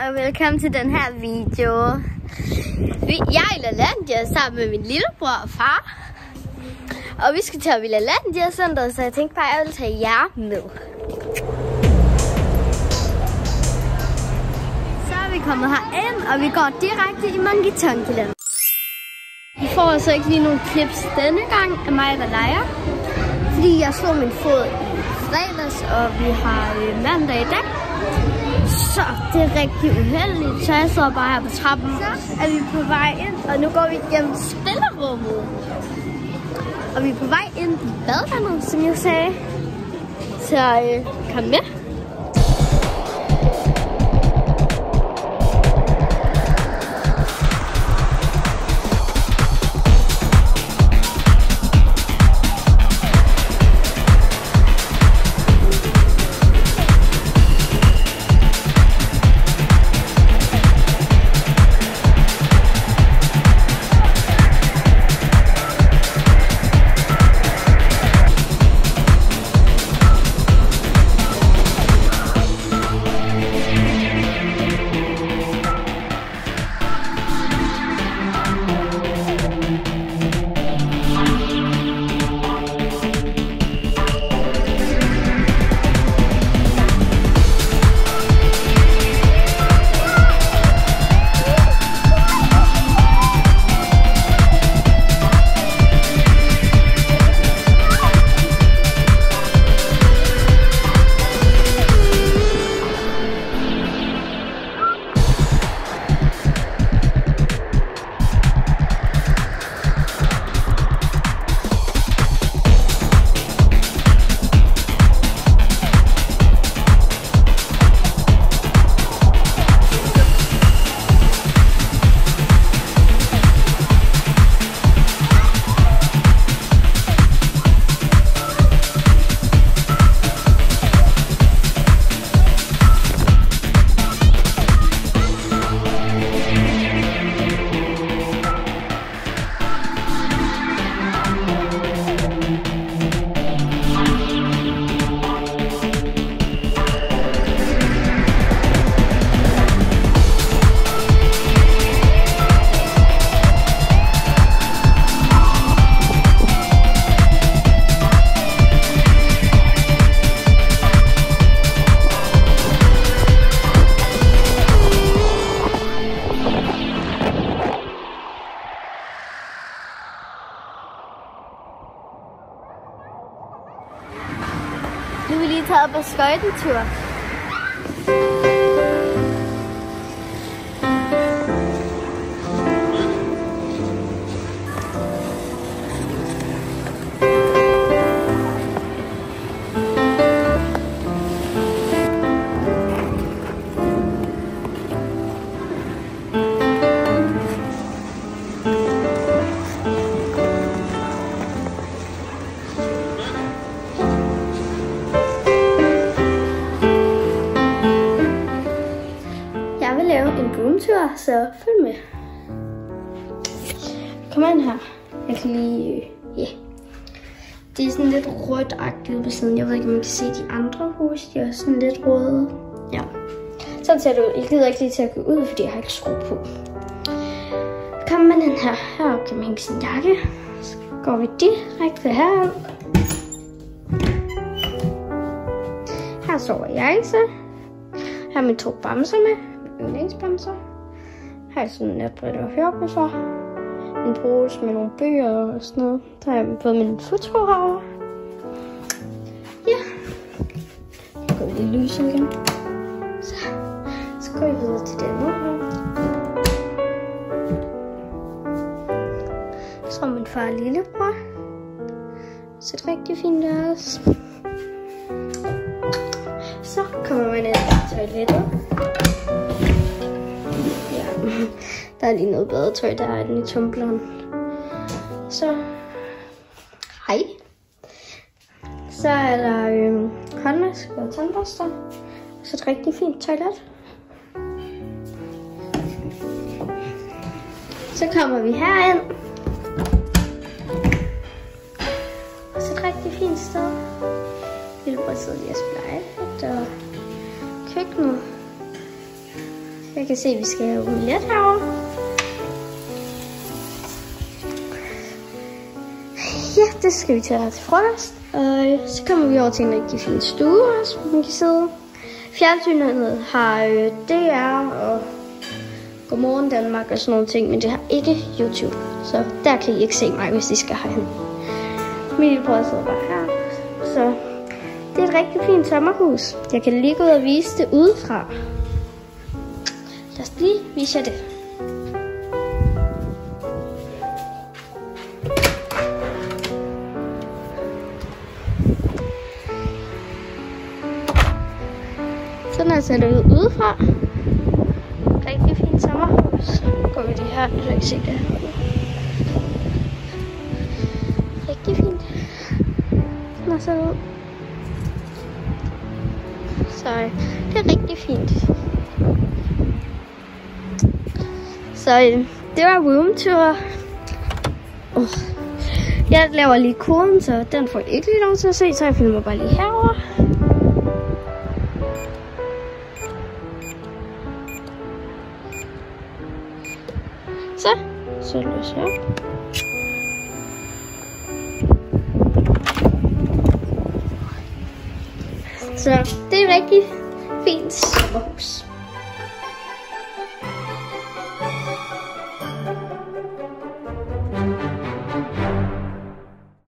og velkommen til den her video. Jeg er i LaLandia sammen med min lillebror og far. Og vi skal tage op i LaLandia Centeret, så jeg tænkte bare, at jeg vil tage jer med. Så er vi kommet herind, og vi går direkte i Monkey Tonky-land. Vi får altså ikke lige nogle clips denne gang af mig, der leger. Fordi jeg slog min fod i fredags, og vi har mandag i dag. Så det er rigtig uheldigt, så jeg står bare her på trappen. Så er vi på vej ind, og nu går vi igennem spillerummet. Og vi er på vej ind i badevandet, som jeg sagde. Så kom med. Nu er vi lige taget på skøjtetur. Tur, så følg med. Kom ind her. Jeg kan lige... Det er sådan lidt rødt-agtigt på siden. Jeg ved ikke, om man kan se de andre huse. De er sådan lidt røde. Ja. Sådan ser det ud. Jeg gider ikke lige til at gå ud, fordi jeg har ikke sko på. Kom man ind her. Her kan man hænge sin jakke. Så går vi direkte her. Her sover jeg så. Her er mine 2 bamser med. Yndlingsbamser. Her er sådan en natbrille og hørebøffer. En pose med nogle bøger og sådan noget. Der har jeg fået min fodsko herovre. Ja. Så går vi lige lys igen. Så går vi videre til den her. Så er min far og lillebror. Så det er rigtig fint der også. Så kommer man ind i toilettet. Der er lige noget badetøj, der er den i tumbleren. Så, hej. Så er der håndvask og tandbørster. Så et rigtig fint toilet. Så kommer vi herind. Og så et rigtig fint sted. Lillebror sidder lige og spiller iPad og køkkenet. Jeg kan se, at vi skal have omelet herovre. Ja, det skal vi til at have til frokost. Og så kommer vi over til en rigtig fin stue også, hvor man kan sidde. Fjernsynet har DR og Godmorgen Danmark og sådan nogle ting, men det har ikke YouTube. Så der kan I ikke se mig, hvis I skal herhen. Min lillebror sidder bare her. Så det er et rigtig fint sommerhus. Jeg kan lige gå ud og vise det udefra. Lad os lige vise jer det. Sådan her ser det ud udefra. Rigtig fint sommerhus. Går vi lige her, så jeg kan se det her. Rigtig fint. Sådan her ser det ud. Så det er rigtig fint. Så det var roomtour. Jeg laver lige koden, så den får I ikke lige lov til at se, så jeg filmer bare lige herover. Så løser jeg. Så det er et rigtig fint sommerhus.